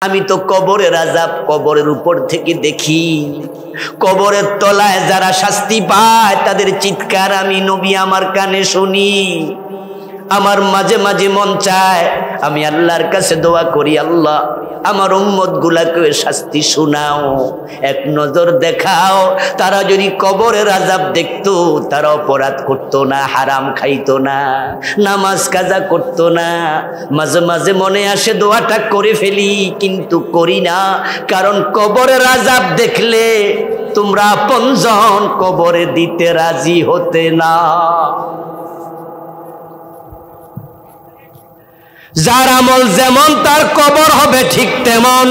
আমি তো কবরের আযাব কবরের উপর থেকে দেখি, কবরের তলায় যারা শাস্তি পায় তাদের চিৎকার আমি নবী আমার কানে শুনি। আমার মাঝে মাঝে মন চায় আমি আল্লাহর কাছে দোয়া করি, আল্লাহ আমার উম্মত গুলাকে শাস্তি শোনাও, এক নজর দেখাও। তারা যদি কবরের আযাব দেখতো তারা অপরাধ করতো না, হারাম খাইতো না, নামাজ কাজা করতো না। মাঝে মাঝে মনে আসে দোয়াটা করে ফেলি, কিন্তু করি না, কারণ কবরের আযাব দেখলে তোমরা আপনজন কবরে দিতে রাজি হতে না। যার আমল যেমন তার কবর হবে ঠিক তেমন।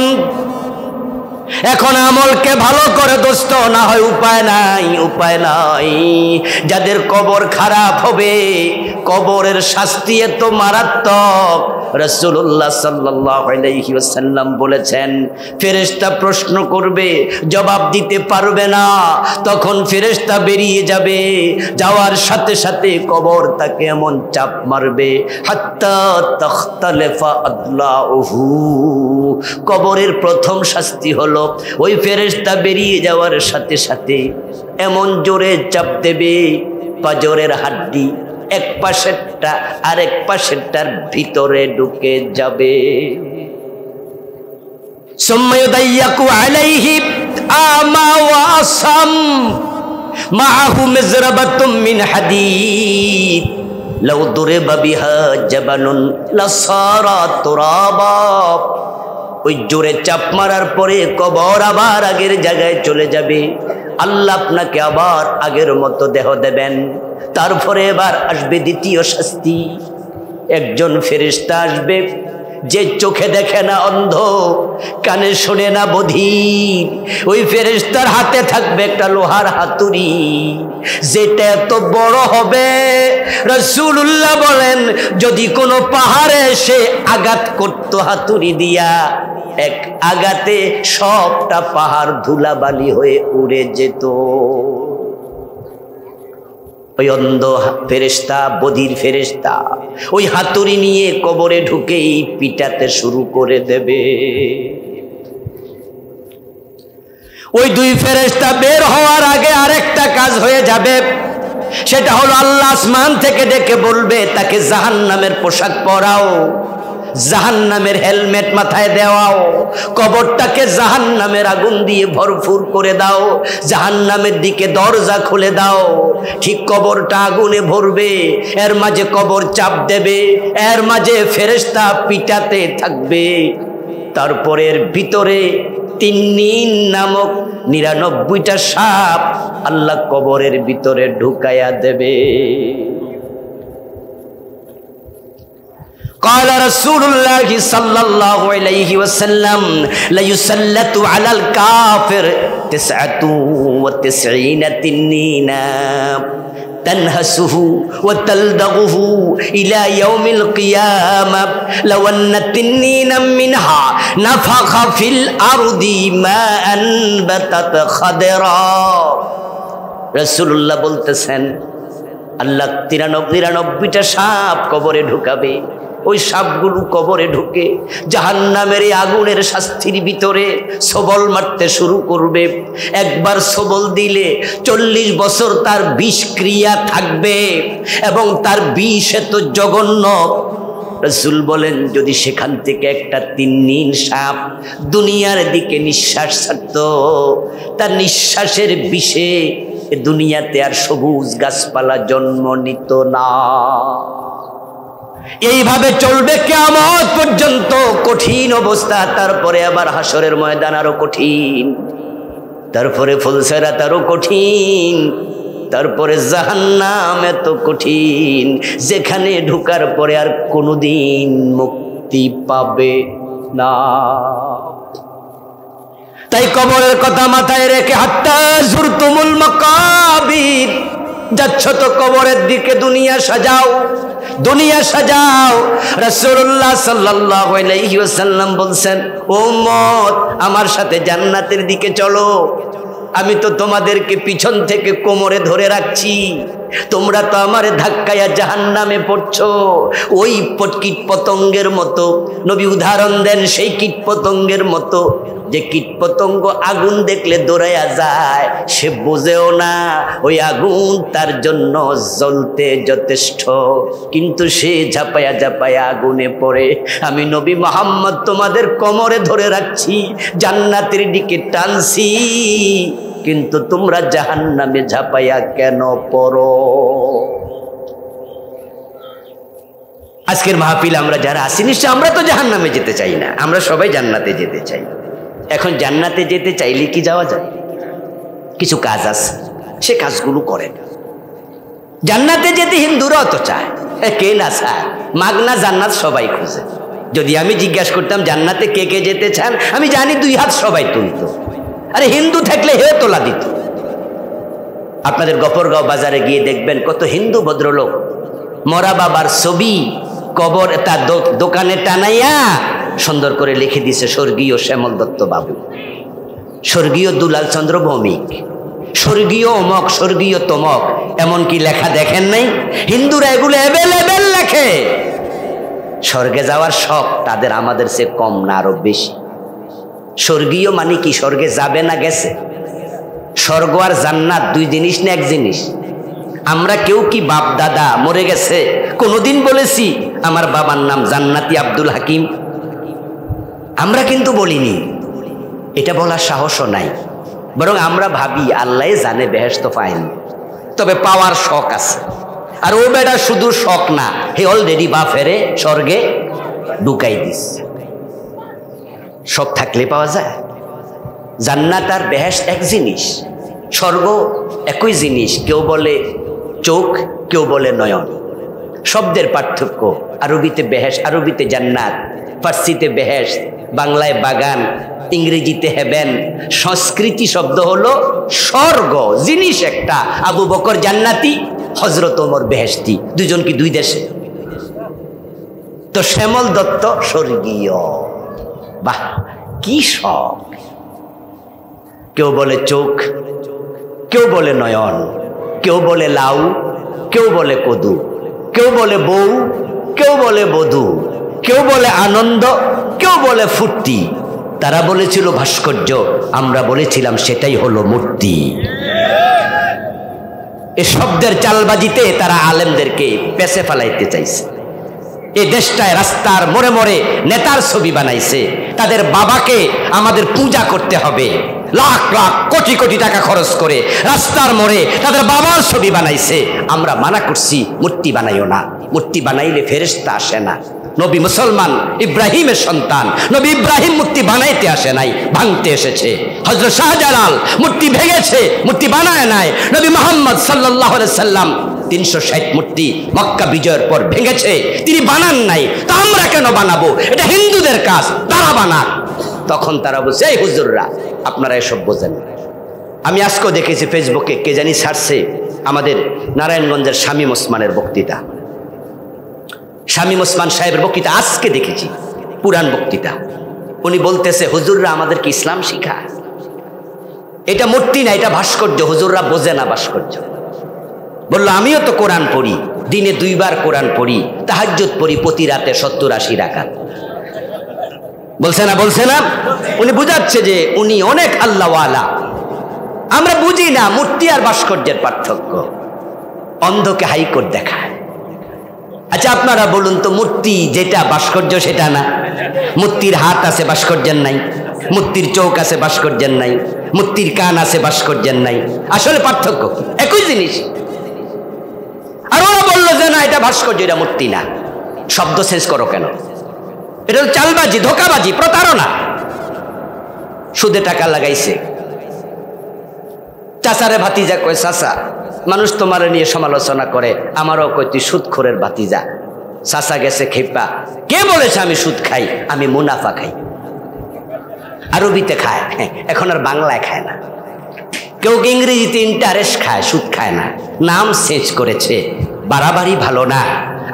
এখন আমলকে ভালো করে দোস্ত, না হয় উপায় নাই, উপায় নাই। যাদের কবর খারাপ হবে কবরের শাস্তি এত মারাত্মক, রাসূলুল্লাহ সাল্লাল্লাহু আলাইহি ওয়াসাল্লাম বলেছেন ফেরেশতা প্রশ্ন করবে, জবাব দিতে পারবে না, তখন ফেরেশতা বেরিয়ে যাবে, যাওয়ার সাথে সাথে কবর তাকে এমন চাপ মারবে হাত্তা তাখতালিফা আদলাউহু। কবরের প্রথম শাস্তি হলো ওই ফেরেশতা বেরিয়ে যাওয়ার সাথে সাথে এমন জোরে চাপ দেবে পাজরের হাড্ডি এক পাশেরটা আরেক পাশেরটার ভিতরে ঢুকে যাবে। সুম্মায়ুদাইয়াকু আলাইহি আমা ওয়া আসাম মাআহু মিজরাবাতুম মিন হাদীদ লাউ দুরিবা বিহা জাবানুন লাসারা তুরাবা। ওই জোরে চাপ মারার পরে কবর আবার আগের জায়গায় চলে যাবে, আল্লাহ আপনাকে আবার আগের মতো দেহ দেবেন। তারপরে এবার আসবে দ্বিতীয় শাস্তি। একজন ফেরেশতা আসবে যে চোখে দেখে না, অন্ধ, কানে শোনে না, বধির। ওই ফেরেশতার হাতে থাকবে একটা লোহার হাতুড়ি, যেটা এত বড় হবে রাসূলুল্লাহ বলেন যদি কোনো পাহাড়ে সে আঘাত করত হাতুড়ি দিয়া, এক আঘাতে সবটা পাহাড় ধুলাবালি হয়ে উড়ে যেত। ওই অন্ধ ফেরেশতা, বধির ফেরেশতা ওই হাতুড়ি নিয়ে কবরে ঢুকেই পিটাতে শুরু করে দেবে। ওই দুই ফেরেশতা বের হওয়ার আগে আরেকটা কাজ হয়ে যাবে, সেটা হলো আল্লাহ আসমান থেকে ডেকে বলবে তাকে জাহান্নামের পোশাক পরাও, জাহান্নামের হেলমেট মাথায় দেওয়াও, কবরটাকে জাহান্নামের আগুন দিয়ে ভরপুর করে দাও, জাহান্নামের দিকে দরজা খুলে দাও। ঠিক কবরটা আগুনে ভরবে, এর মাঝে কবর চাপ দেবে, এর মাঝে ফেরেশতা পিটাতে থাকবে। তারপরের ভিতরে তিন্নিন নামক 99টা সাপ আল্লাহ কবরের ভিতরে ঢুকাইয়া দেবে। قال رسول الله صلى الله عليه وسلم لا يسلط على الكافر 99 تنينا تنهسه وتلدغه إلى يوم القيامة لو أن تنينا منها نفخ في الأرض ما أنبتت خضرا। رسول الله বলতেছেন আল্লাহ 99টা সাপ কবরে ঢুকাবে। ওই সাপগুলো কবরে ঢুকে জাহান্নামের আগুনের শাস্তির ভিতরে সবল মারতে শুরু করবে। একবার সবল দিলে 40 বছর তার বিষক্রিয়া থাকবে এবং তার বিষ এত জঘন্য। রাসূল বলেন যদি সেখান থেকে একটা তিন্নিন সাপ দুনিয়ার দিকে নিঃশ্বাস ছাড়ত, তার নিঃশ্বাসের বিষে দুনিয়াতে আর সবুজ গাছপালা জন্ম নিত না। এইভাবে চলবে কিয়ামত পর্যন্ত, কঠিন অবস্থা। তারপরে আবার হাসরের ময়দান আরো কঠিন, তারপরে ফুলসিরাত আরো কঠিন, তারপরে জাহান্নাম এত কঠিন যেখানে ঢোকার পরে আর কোনোদিন মুক্তি পাবে না। তাই কবরের কথা মাথায় রেখে হাত্তা যুরতুমুল মাকাবির, যাচ্ছ তো কবরের দিকে দুনিয়া সাজাও, দুনিয়া সাজাও। রাসূলুল্লাহ সাল্লাল্লাহু আলাইহি ওয়াসাল্লাম বলছেন ও উম্মত আমার সাথে জান্নাতের দিকে চলো, আমি তো তোমাদেরকে পিছন থেকে কোমরে ধরে রাখছি। তোমরা তো আমারে ধাক্কায়া জাহান্নামে পড়ছো। ওই কীট পতঙ্গের মতো, নবী উদাহরণ দেন সেই কীট পতঙ্গের মতো, যে কীট পতঙ্গ আগুন দেখলে দৌড়াইয়া যায়, সে বোঝেও না ওই আগুন তার জন্য জ্বলতে যথেষ্ট, কিন্তু সে ঝাঁপায়া ঝাঁপায়া আগুনে পড়ে। আমি নবী মুহাম্মদ তোমাদের কোমরে ধরে রাখছি, জান্নাতের দিকে টানছি, কিন্তু তোমরা জাহান্নামে ঝাঁপাইয়া কেন পড়ো? আজকের মাহফিল আমরা যারা আসি, নিশ্চয় আমরা তো জাহান্নামে যেতে চাই না, আমরা সবাই জান্নাতে যেতে চাই। এখন জান্নাতে যেতে চাইলে কি যাওয়া যায়? কিছু কাজ আছে, সে কাজগুলো করেন। জান্নাতে যেতে হিন্দুরাও তো চায়, কে না চায়? মাগনা জান্নাত সবাই খুঁজে। যদি আমি জিজ্ঞাসা করতাম জান্নাতে কে কে যেতে চান, আমি জানি 2 হাত সবাই তুলত। আরে হিন্দু থাকলে হে তোলা দিত। আপনাদের গফরগাঁও বাজারে গিয়ে দেখবেন কত হিন্দু ভদ্রলোক মরা বাবার ছবি কবর তার দোকানে টানাইয়া সুন্দর করে লিখে দিছে স্বর্গীয় শ্যামল দত্ত বাবু, স্বর্গীয় দুলাল চন্দ্র ভৌমিক, স্বর্গীয় অমক, স্বর্গীয় তমক, এমনকি লেখা দেখেন নাই? হিন্দুরা এগুলো অ্যাভেলেবেল লেখে। স্বর্গে যাওয়ার শখ তাদের আমাদের চেয়ে কম না, আরো বেশি। স্বর্গীয় মানে কি? স্বর্গে যাবে না গেছে? স্বর্গ আর জান্নাত 2 জিনিস না 1 জিনিস? আমরা কেউ কি বাপ দাদা মরে গেছে কোনোদিন বলেছি আমার বাবার নাম জান্নাতি আব্দুল হাকিম? আমরা কিন্তু বলিনি, এটা বলার সাহসও নাই। বরং আমরা ভাবি আল্লাহ জানে বেহেশত পাইনি, তবে পাওয়ার শখ আছে। আর ও বেটা শুধু শখ না, হে অলরেডি বাপেরে স্বর্গে ঢুকাই দিস। সব থাকলে পাওয়া যায়? জান্নাত আর বেহেশত 1 জিনিস, স্বর্গ একই জিনিস। কেউ বলে চোখ, কেউ বলে নয়ন। শব্দের পার্থক্য, আরবিতে বেহেশত, আরবিতে জান্নাত, ফার্সিতে বেহেশত, বাংলায় বাগান, ইংরেজিতে হেভেন। সংস্কৃতি শব্দ হলো স্বর্গ, জিনিস একটা। আবু বকর জান্নাতি, হযরত ওমর বেহেশতি, দুজন কি 2 দেশে? তো শ্যামল দত্ত স্বর্গীয়। বাহ, কি শখ! কেউ বলে চোখ, কেউ বলে নয়ন, কেউ বলে লাউ, কেউ বলে কদু, কেউ বলে বউ, কেউ বলে বধূ, কেউ বলে আনন্দ, কেউ বলে ফুর্তি। তারা বলেছিল ভাস্কর্য, আমরা বলেছিলাম সেটাই হলো মূর্তি। এ শব্দের চালবাজিতে তারা আলেমদেরকে পেছে ফেলাইতে চাইছে। এই দেশটায় রাস্তার মোড়ে মোড়ে নেতার ছবি বানাইছে। তাদের বাবাকে আমাদের পূজা করতে হবে, লাখ লাখ কোটি কোটি টাকা খরচ করে রাস্তার মোড়ে তাদের বাবার ছবি বানাইছে। আমরা মানা করছি মূর্তি বানাইও না, মূর্তি বানাইলে ফেরেশতা আসে না। নবী মুসলমান, ইব্রাহিমের সন্তান, নবী ইব্রাহিম মূর্তি বানাইতে আসে নাই, ভাঙতে এসেছে। হযরত শাহজালাল মূর্তি ভেঙেছে, মূর্তি বানায় নাই। নবী মুহাম্মদ সাল্লাল্লাহু আলাইহি সাল্লাম 360 মূর্তি মক্কা বিজয়ের পর ভেঙেছে, তিনি বানান নাই। তা আমরা কেন বানাবো? এটা হিন্দুদের কাজ, তারা বানাক। তখন তারা বলছে, এই হুজুররা আপনারা এসব বোঝেন। আমি আজকেও দেখেছি ফেসবুকে কে জানি ছাড়ছে আমাদের নারায়ণগঞ্জের শামীম ওসমানের বক্তৃতা। শামীম ওসমান সাহেবের বক্তৃতা আজকে দেখেছি, পুরান বক্তৃতা। উনি বলতেছে হুজুররা আমাদেরকে ইসলাম শিখায়, এটা মূর্তি না, এটা ভাস্কর্য। হুজুররা বোঝে না ভাস্কর্য। বললো আমিও তো কোরআন পড়ি, দিনে 2 বার কোরআন পড়ি, তাহাজ্জুদ পড়ি প্রতি রাতে 70-80 রাকাত। বলছে না? বলছে না? উনি বুঝাচ্ছে যে উনি অনেক আল্লাহওয়ালা। আমরা বুঝি না মূর্তি আর ভাস্কর্যের পার্থক্য। অন্ধকে হাইকোর্ট দেখায়। আচ্ছা আপনারা বলুন তো, মূর্তি যেটা ভাস্কর্য সেটা না? মূর্তির হাত আছে, ভাস্কর্যের নাই। মূর্তির চোখ আছে, ভাস্কর্যের নাই। মূর্তির কান আছে, ভাস্কর্যের নাই। আসলে পার্থক্য একই জিনিস। আর ওরা বললো যে না এটা ভাস্কর্য, এটা মূর্তি না। শব্দ চেঞ্জ করো কেন? এটা তো চালবাজি, ধোকাবাজি, প্রতারণা। সুদে টাকা লাগাইছে। চাচারে ভাতিজা কয়, চাচা মানুষ তোমার নিয়ে সমালোচনা করে, আমারও কয় তুই সুদখোরের ভাতিজা। চাচা গেছে খেপা, কে বলেছে আমি সুদ খাই? আমি মুনাফা খাই। আরবিতে খায়, এখন আর বাংলায় খায় না। কেউ ইংরেজিতে ইন্টারেস্ট খায়, সুদ খায় না। নাম চেঞ্জ করেছে। বাড়াবাড়ি ভালো না।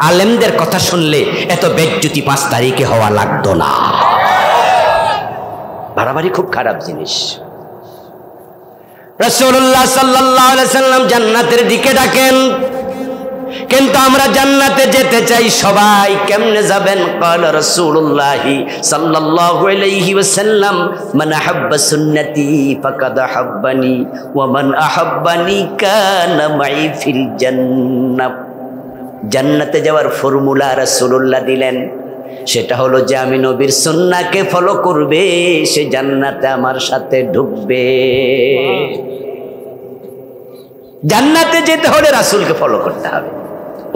আলেমদের কথা শুনলে এত বেজ্জতি 5 তারিখে হওয়া লাগতো না। বাড়াবাড়ি খুব খারাপ জিনিস। রাসূলুল্লাহ সাল্লাল্লাহু আলাইহি ওয়াসাল্লাম জান্নাতের দিকে ডাকেন, কিন্তু আমরা জান্নাতে যেতে চাই সবাই, কেমনে যাবেন? ক্বালা রাসূলুল্লাহ সাল্লাল্লাহু আলাইহি ওয়াসাল্লাম মান আহাব্বা সুন্নতি ফাকাদ আহাব্বানি ওয়া মান আহাব্বানি কানা মাই ফিল জান্নাহ। জান্নাতে যাওয়ার ফর্মুলা রাসূলুল্লাহ দিলেন, সেটা হলো যে আমি নবীর সুন্নাহকে ফলো করবে সে জান্নাতে আমার সাথে ঢুকবে। জান্নাতে যেতে হলে রাসূলকে ফলো করতে হবে,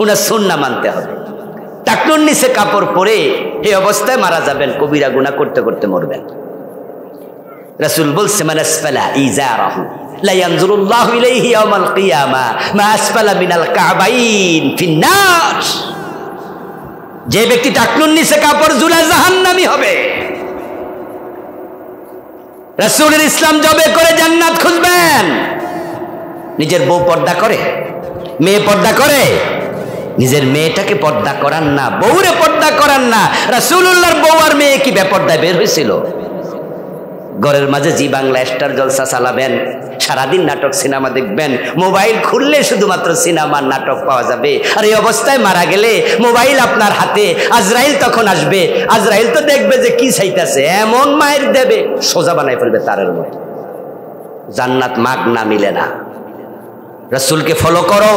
উনার সুন্নাহ মানতে হবে। টাকনুর নিচে কাপড় পরে এই অবস্থায় মারা যাবেন, কবিরা গুনাহ করতে করতে মরবেন। রাসূল বলছে মান আসফালা ইজারাহু লা ইয়ানজুরুল্লাহু ইলাইহি ইয়াওমাল কিয়ামা মা আসফালা মিনাল কাবাইন ফিন্নার। যে ব্যক্তি টাকনুর নিচে কাপড় ঝুলা জাহান্নামী হবে। রাসূলের ইসলাম জবে করে জান্নাত খুঁজবেন। নিজের বউ পর্দা করে, মেয়ে পর্দা করে, নিজের মেয়েটাকে পর্দা করান না, বউরে পর্দা করান না। রাসূলুল্লাহর বউ আর মেয়ে কি বেপর্দায় বের হয়েছিল? ঘরের মাঝে জি বাংলা স্টার জলসা চালাবেন, সারাদিন নাটক সিনেমা দেখবেন, মোবাইল খুললে শুধুমাত্র সিনেমার নাটক পাওয়া যাবে। আর এই অবস্থায় মারা গেলে মোবাইল আপনার হাতে, আজরাইল তখন আসবে, আজরাইল তো দেখবে যে কি চাইতেছে, এমন মায়ের দেবে সোজা বানাই ফেলবে তারের মতো। জান্নাত মাগ না মিলে না। রাসূলকে ফলো করো।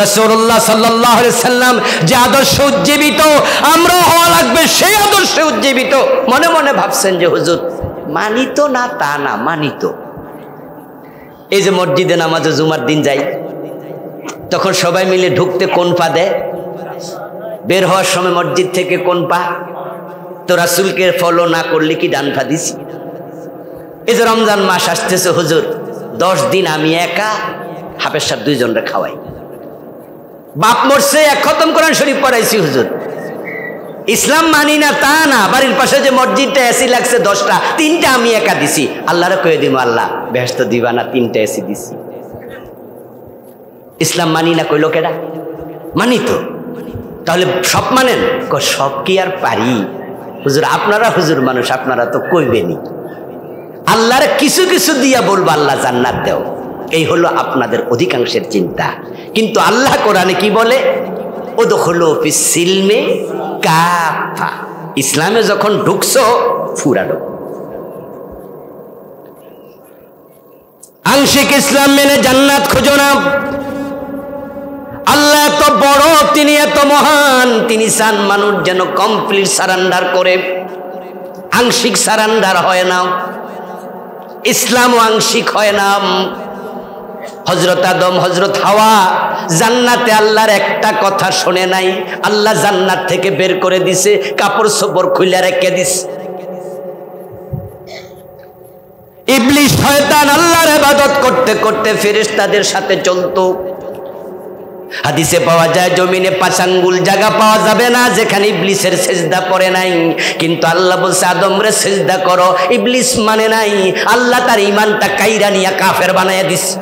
রাসূলুল্লাহ সাল্লাল্লাহু আলাইহি সাল্লাম যে আদর্শ উজ্জীবিত, আমরা হওয়া লাগবে সেই আদর্শে উজ্জীবিত। মনে মনে ভাবছেন যে হুজুর মানিত না, তা না, মানিত। এই যে মসজিদে নামাজে জুমার দিন যাই, তখন সবাই মিলে ঢুকতে কোন পা দেয়, বের হওয়ার সময় মসজিদ থেকে কোন পা। তো রাসূলকে ফলো না করলে কি ডান পা দিছি? এই যে রমজান মাস আসতেছে হুজুর, 10 দিন আমি একা হাফেজ সাহেব 2 জনরে খাওয়াই। বাপ মরছে, 1 খতম কোরআন শরীফ পড়াইছি হুজুর। ইসলাম মানি না তা না, বাড়ির পাশে যে মসজিদটা এসি লাগছে 10টা, 3টা আমি একা দিছি। আল্লাহরে কয়ে দিব আল্লাহ বেহেশত দিবা না, 3টা এসি দিছি। ইসলাম মানি না কইলো কেডা? মানি তো। তাহলে সব মানেন? সব কি আর পারি হুজুর? আপনারা হুজুর মানুষ, আপনারা তো কইবেনি। আল্লাহর কিছু কিছু দিয়া বলবো আল্লাহ জান্নাত দেও, এই হলো আপনাদের অধিকাংশের চিন্তা। কিন্তু আল্লাহ কোরআনে কি বলে? উদখুলু ফিস সিলমে কাফা। ইসলামে যখন ঢুকছো পুরা ঢুক। আংশিক ইসলাম মেনে জান্নাত খোঁজো না। আল্লাহ এত বড়, তিনি এত মহান, তিনি চান মানুষ যেন কমপ্লিট সারেন্ডার করে। আংশিক সারেন্ডার হয় না, ইসলাম আংশিক হয় না। হযরত আদম, হযরত হাওয়া জান্নাতে আল্লাহর একটা কথা শুনে নাই, আল্লাহ জান্নাত থেকে বের করে দিছে, কাপড় চোপড় খুলে রেখে দিছে। ইবলিস শয়তান আল্লাহর ইবাদত করতে করতে ফেরেশতাদের সাথে চলতো। হাদিসে পাওয়া যায় জমিনে 5 আঙ্গুল জায়গা পাওয়া যাবে না যেখানে ইবলিসের সিজদা পড়ে নাই। কিন্তু আল্লাহ বলছে আদমরে সিজদা করো, ইবলিস মানে নাই। আল্লাহ তার ঈমানটা কাইরা নিয়া কাফের বানায়া দিছে।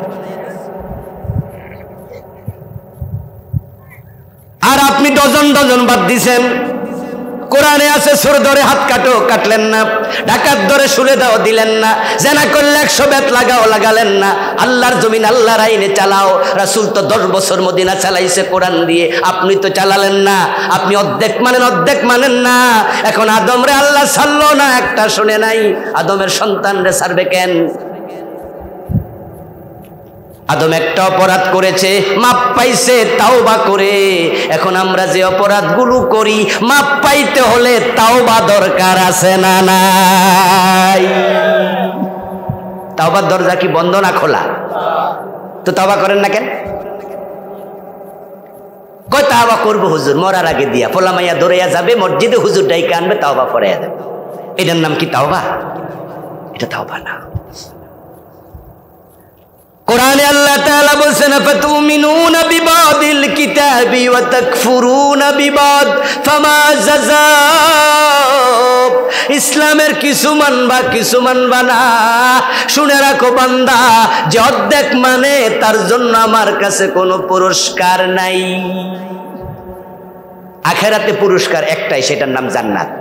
আর আপনি ডজন ডজন বাদ দিছেন। কোরআনে আছে সুর ধরে হাত কাটো, কাটলেন না। ডাকাত ধরে শুলে দাও, দিলেন না। জেনা করলে 100 বেত লাগাও, লাগালেন না। আল্লাহর জমিন আল্লাহর আইনে চালাও। রাসূল তো 10 বছর মদিনা চালাইছে কোরআন দিয়ে, আপনি তো চালালেন না। আপনি অর্ধেক মানেন, অর্ধেক মানেন না। এখন আদমরে আল্লাহ ছাড়লো না, একটা শুনে নাই। আদমের সন্তানরে ছাড়বে কেন? আদম একটা অপরাধ করেছে, মাপ পাইছে তাওবা করে। এখন আমরা যে অপরাধগুলো করি, মাপ পাইতে হলে তাওবা দরকার আছে না নাই? তাওবার দরজা কি বন্ধ না খোলা? তো তাওবা করেন না কেন? কয় তাওবা করবো হুজুর মরার আগে দিয়া, পোলা মাইয়া দৌড়াইয়া যাবে মসজিদে, হুজুর ডাইকে আনবে, তাওবা পড়াইয়া দেবে। এটার নাম কি তাওবা? এটা তাওবা না। কোরআনে আল্লাহ তাআলা বলেন ফাতুমিনুনা বিবাদিল কিতাবি ওয়া তাকফুরুনা বিবাদ ফামা জাযাও। ইসলামের কিছু মানবা, কিছু মানবা না। শুনে রাখো বান্দা, যে অর্ধেক মানে তার জন্য আমার কাছে কোনো পুরস্কার নাই। আখিরাতে পুরস্কার একটাই, সেটার নাম জান্নাত।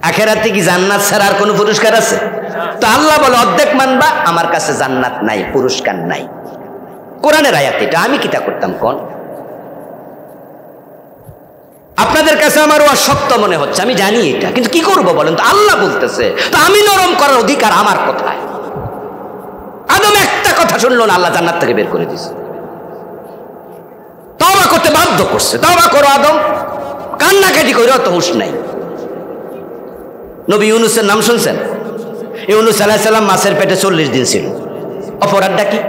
আখেরাতে কি জান্নাত ছাড়া আর কোনো পুরস্কার আছে? তো আল্লাহ বলে অর্ধেক মানবা, আমার কাছে জান্নাত নাই, পুরস্কার নাই। কোরআনের আয়াত এটা, আমি কিতা করতাম কোন? আপনাদের কাছে আমার অশক্ত মনে হচ্ছে, আমি জানি এটা, কিন্তু কি করব বলেন তো? আল্লাহ বলতেছে, তো আমি নরম করার অধিকার আমার কোথায়? আদম একটা কথা শুনলো না, আল্লাহ জান্নাত থেকে বের করে দিয়েছে, তওবা করতে বাধ্য করছে। তওবা করো আদম, কান্নাকাটি করে অত হুঁশ নাই। নবী ইউনূসের নাম শুনছেন? ইউনূস আলাইহিস সালাম মাছের পেটে 40 দিন ছিল। অপরাধটা কি?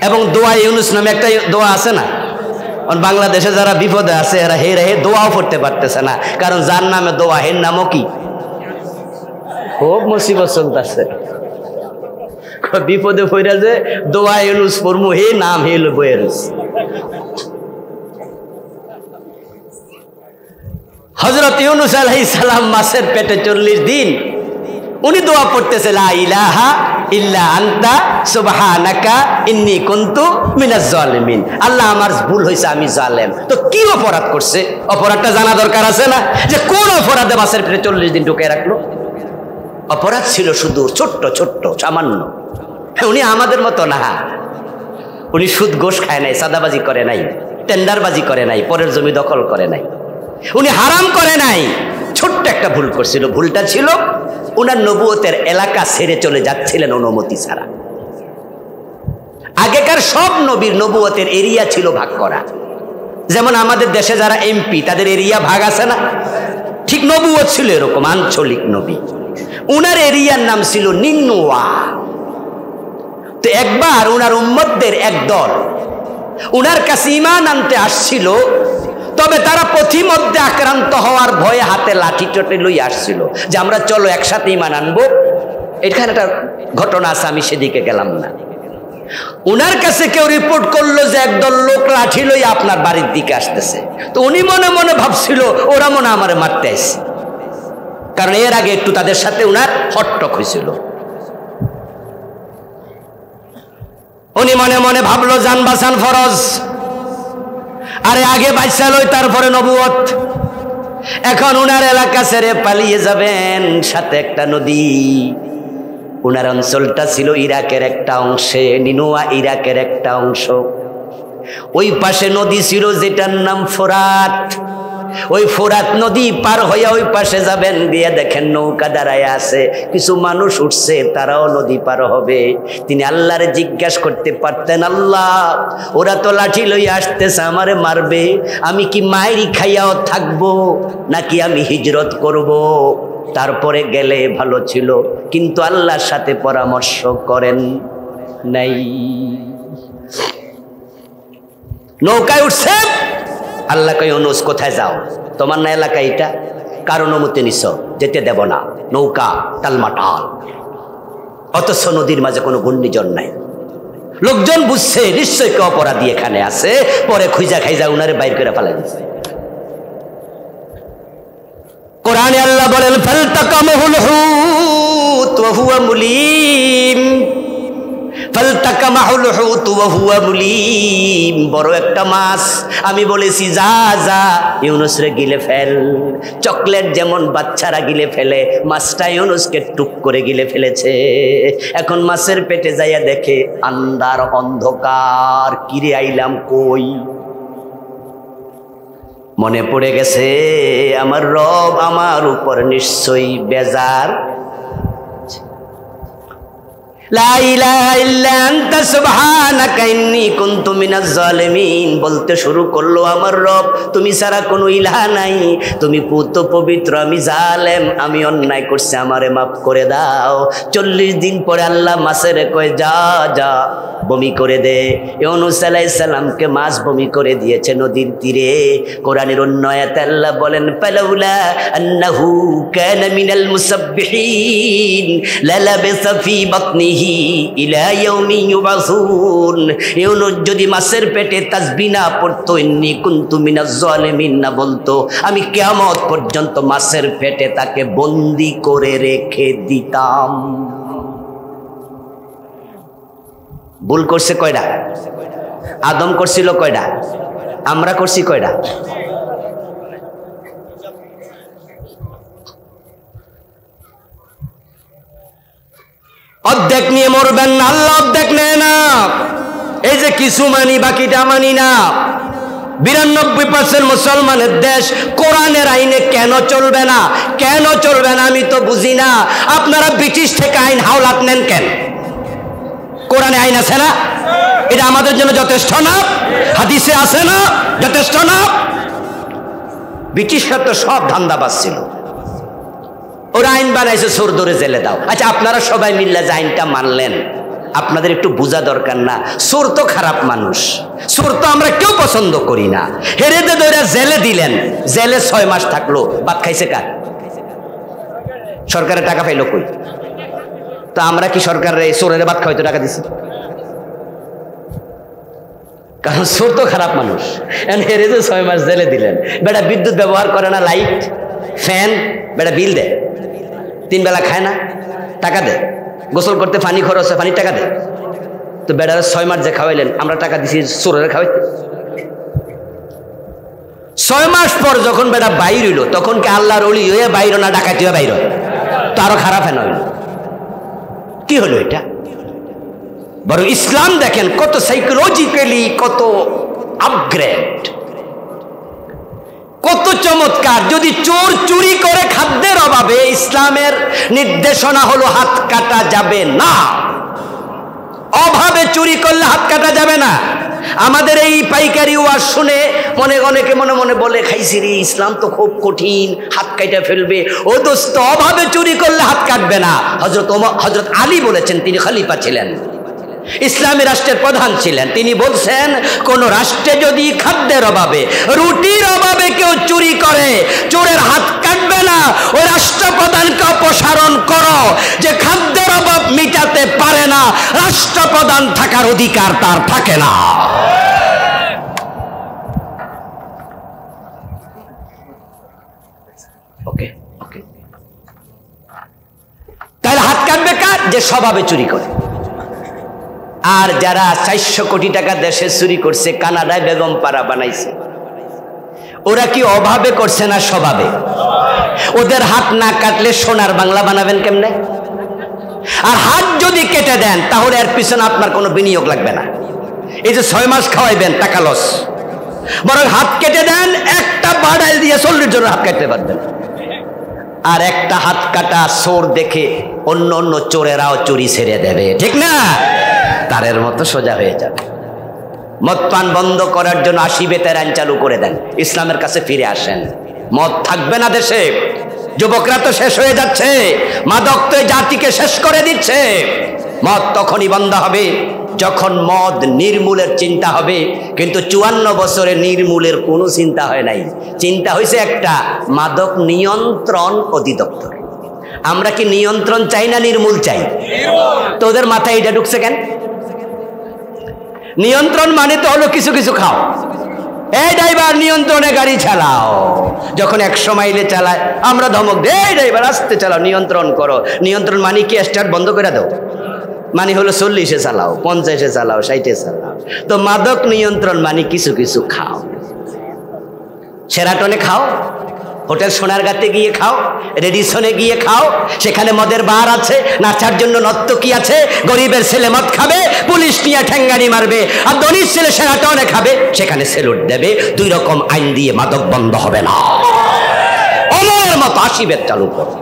এবং দোয়া ইউনূস নামে একটা দোয়া আছে না, বাংলাদেশে যারা বিপদে আছে এরা হে রে দোয়াও পড়তে পারতেছে না, কারণ যার নামে দোয়া হের নামও কি? খুব মুসিবত চলতেছে, বিপদে পড়া যে দোয়া ইউনূস পড়মু, হে নাম হেল বইয়েরুস। হযরত ইউনূস আলাইহিস সালাম মাছের পেটে 40 দিন উনি দোয়া পড়তেছে, লা ইলাহা ইল্লা আনতা সুবহানাকা ইন্নী কুনতু মিনাজ জালিমিন। আল্লাহ আমার ভুল হয়েছে, আমি জালেম। তো কি অপরাধ করছে? অপরাধটা জানা দরকার আছে না, যে কোন অপরাধে মাছের পেটে 40 দিন ঢুকে রাখলো? অপরাধ ছিল শুধু ছোট্ট ছোট্ট সামান্য। উনি আমাদের মতো না, উনি সুদ ঘোষ খায় নাই, সাদাবাজি করে নাই, টেন্ডারবাজি করে নাই, পরের জমি দখল করে নাই, উনি হারাম করে নাই। ছোট্ট একটা ভুল করছিল, ভুলটা ছিল উনার নবুয়তের এলাকা ছেড়ে চলে যাচ্ছিলেন অনুমতি ছাড়া। আগেকার সব নবীর নবুয়তের এরিয়া ছিল ভাগ করা, যেমন আমাদের দেশে যারা এমপি তাদের এরিয়া ভাগ আছে না, ঠিক নবুয়ত ছিল এরকম আঞ্চলিক নবী। উনার এরিয়ার নাম ছিল নিন্নুয়া। তো একবার উনার উম্মতদের একদল উনার কাছে ঈমান আনতে আসছিল, তবে তারা পথিমধ্যে আক্রান্ত হওয়ার ভয়ে হাতে লাঠি চটে লই আসছিল যে আমরা চলো একসাথে ঈমান আনবো। এখানে একটা ঘটনা আছে, আমি সেদিকে গেলাম না। উনার কাছে কেউ রিপোর্ট করলো যে একদল লোক লাঠি লই আপনার বাড়ির দিকে আসতেছে। তো উনি মনে মনে ভাবছিল ওরা মনে আমারে মারতে আসছে, কারণ এর আগে একটু তাদের সাথে উনার হট্টক হয়েছিল। উনি মনে মনে ভাবলো জান বাঁচান ফরজ, আরে আগে বাচ্চা লই তারপরে নবুয়ত। এখন উনার এলাকা ছেড়ে পালিয়ে যাবেন, সাথে একটা নদী। উনার অঞ্চলটা ছিল ইরাকের একটা অংশে, নিনুয়া ইরাকের একটা অংশ। ওই পাশে নদী ছিল যেটার নাম ফোরাত। ওই ফোরাত নদী পার হইয়া ওই পাশে যাবেন, দিয়ে দেখেন নৌকা দাঁড়ায় আছে, কিছু মানুষ উঠছে, তারাও নদী পার হবে। তিনি আল্লাহরে জিজ্ঞাসা করতে পারতেন, আল্লাহ ওরা তো লাঠি লইয়া আসতেছে, আমারে মারবে, আমি কি মায়েরই খাইয়াও থাকবো নাকি আমি হিজরত করব? তারপরে গেলে ভালো ছিল, কিন্তু আল্লাহর সাথে পরামর্শ করেন নাই। নৌকায় উঠছে, আল্লাহ কই ইউনূস কোথায় যাও? তোমার না এলাকা এটা, কার অনুমতি নিছ? যেতে দেব না। নৌকা টালমাটাল, অথচ নদীর মাঝে কোনো ঘূর্ণিঝড় নাই। লোকজন বুঝছে নিশ্চয় কেউ অপরাধী এখানে আছে, পরে খুঁজা খাইজা উনারে বাইর করে ফেলাই দিচ্ছে। কোরআনে আল্লাহ বলেন ফালতাকামাহুল হুত ওয়া হুয়া মুলিম, ফালতাকামাহুল হুত ওয়া হুয়া মুলিম। বড় একটা মাছ, আমি বলেছি যা যা ইউনূস রে গিলে ফেল। চকলেট যেমন বাচ্চারা গিলে ফেলে, মাছটা ইউনূসকে টুক করে গিলে ফেলেছে। এখন মাছের পেটে যাইয়া দেখে আন্ধার অন্ধকার, কিরে আইলাম কই? মনে পড়ে গেছে আমার রব আমার উপর নিশ্চয়ই বেজার। লা ইলাহা ইল্লা আনতা সুবহানাকা ইন্নী কুনতু মিনাজ জালিমিন। বলতে শুরু করলো, আমার রব তুমি ছাড়া কোনো ইলাহা নাই, তুমি পুত পবিত্র, আমি জালেম, আমি অন্যায় করছি, আমারে মাফ করে দাও। 40 দিন পরে আল্লাহ মাছের কয় যা যা বমি করে দে। ইউনূস আলাইহিস সালামকে মাছ বমি করে দিয়েছে নদীর তীরে। কোরআনের অন্য আয়াতে আল্লাহ বলেন ফালাউলা আন্নাহু কানা মিনাল মুসাব্বিহিন লালাবিসা ফি বাতনিহি ইলা ইয়াউমি ইউবাসুন। ইউনূস যদি মাছের পেটে তাসবিহ না পড়তো, ইন্নী কুনতু মিনাজ জালিমিন না বলতো, আমি কিয়ামত পর্যন্ত মাছের পেটে তাকে বন্দি করে রেখে দিতাম। ভুল করছে কয়টা? আদম করছিল কয়টা? আমরা করছি কয়টা? অর্ধেক নিয়ে মরবেন না, আল্লাহ অর্ধেক নেয় না। এই যে কিছু মানি বাকিটা মানি না। 92% মুসলমানের দেশ, কোরআনের আইনে কেন চলবে না? কেন চলবে না আমি তো বুঝি না। আপনারা ব্রিটিশ থেকে আইন হাওলাত নেন কেন? কোরআনে আইন আছে না? এটা আমাদের জন্য যথেষ্ট না? হাদিসে আছে না? যথেষ্ট না? ব্রিটিশরা তো সব ধান্দাবাজ ছিল, ওরা আইন বানাইছে চোর ধরে জেলে দাও। আচ্ছা, আপনারা সবাই মিললে যে আইনটা মানলেন, আপনাদের একটু বোঝা দরকার না? চোর তো খারাপ মানুষ, চোর তো আমরা কেউ পছন্দ করি না। হেরেদে ধরে জেলে দিলেন, জেলে 6 মাস থাকলো, ভাত খাইছে কার? সরকারের টাকা পাইলো কই? তো আমরা কি সরকারের এই চোরের ভাত খাওয়াইতে টাকা দিছি? কারণ চোর তো খারাপ মানুষ। হেরেদে 6 মাস জেলে দিলেন, বেটা বিদ্যুৎ ব্যবহার করে না, লাইট ফ্যান, বেটা বিল দেয়, 3 বেলা খায় না, টাকা দেয়, গোসল করতে পানি খরচ হয়, পানির টাকা দেয়। তো বেড়ারা 6 মাস যে খাওয়াইলেন, আমরা টাকা দিছি চোরের খাওয়াইতে। 6 মাস পর যখন বেটা বাইর হইল, তখন কি আল্লাহর ওলি হয়ে বাইর না ডাকাতি হয়ে বাইর হয়? তো আরো খারাপ হেন হইল। কি হলো এটা? বরং ইসলাম দেখেন কত সাইকোলজিক্যালি কত আপগ্রেড, কত চমৎকার। যদি চোর চুরি করে খাদ্যের অভাবে, ইসলামের নির্দেশনা হলো হাত কাটা যাবে না। অভাবে চুরি করলে হাত কাটা যাবে না। আমাদের এই পাইকারি ওয়াজ শুনে অনেকে মনে মনে বলে, খাইছি রে, ইসলাম তো খুব কঠিন, হাত কাটা ফেলবে। ও দোস্ত, অভাবে চুরি করলে হাত কাটবে না। হযরত আলী বলেছেন, তিনি খলিফা ছিলেন, ইসলামী রাষ্ট্রের প্রধান ছিলেন। তিনি বলছেন, কোন রাষ্ট্রে যদি খাদ্যের অভাবে, রুটির অভাবে কেউ চুরি করে, চোরের হাত কাটবে না। ওই রাষ্ট্রপ্রধানকে অপসারণ করো, যে খাদ্যের অভাব মিটাতে পারে না, রাষ্ট্রপ্রধান থাকার অধিকার তার থাকে না। ওকে ওকে, তাহলে হাত কাটবে কার? যে স্বভাবে চুরি করে। আর যারা 400 কোটি টাকা দেশে চুরি করছে, কানাডায় বেগম পাড়া বানাইছে, ওরা কি অভাবে করছে না স্বভাবে? ওদের হাত না কাটলে সোনার বাংলা বানাবেন কেমনে? আর হাত যদি কেটে দেন, তাহলে এর পিছনে আপনার কোনো বিনিয়োগ লাগবে না। এই যে 6 মাস খাওয়াইবেন, টাকা লস। বরং হাত কেটে দেন, একটা বাড়াইল দিয়ে 40 জনের হাত কাটতে পারবেন। আর একটা হাত কাটা চোর দেখে অন্য চোরেরাও চুরি ছেড়ে দেবে, ঠিক না? তারের মতো সোজা হয়ে যাবে। মদ পান বন্ধ করার জন্য 80 বেতের আইন চালু করে দেন, ইসলামের কাছে ফিরে আসেন। মদ থাকবে না দেশে। যুবকরা তো শেষ হয়ে যাচ্ছে, মাদক তো জাতিকে শেষ করে দিচ্ছে। মদ তখনই বন্ধ হবে যখন মদ নির্মূলের চিন্তা হবে। কিন্তু 54 বছরে নির্মূলের কোনো চিন্তা হয় নাই। চিন্তা হয়েছে একটা, মাদক নিয়ন্ত্রণ অধিদপ্তর। আমরা কি নিয়ন্ত্রণ চাই না নির্মূল চাই? তো ওদের মাথায় এটা ঢুকছে কেন? নিয়ন্ত্রণ মানে তো হলো কিছু কিছু খাও। এই ড্রাইভার, নিয়ন্ত্রণে গাড়ি চালাও। যখন 100 মাইলে চালায়, আমরা ধমক দেই, এই ড্রাইভার আস্তে চালাও, নিয়ন্ত্রণ করো। নিয়ন্ত্রণ মানে কি? স্টার্ট বন্ধ করে দাও। মানে হলো 40-এ চালাও, 50-এ চালাও, 60-এ চালাও। তো মাদক নিয়ন্ত্রণ মানে কিছু কিছু খাও। শেরাটনে খাও, হোটেল সোনারগাঁতে গিয়ে খাও, রেডিসনে গিয়ে খাও, সেখানে মদের বার আছে, নাচার জন্য নর্তকী আছে। গরিবের ছেলে মদ খাবে, পুলিশ নিয়ে ঠ্যাঙ্গানি মারবে। আর ধনীর ছেলে শেরাটনে খাবে, সেখানে সেলুট দেবে। 2 রকম আইন দিয়ে মাদক বন্ধ হবে না। অমরের মতো 80 বেত চালু করো।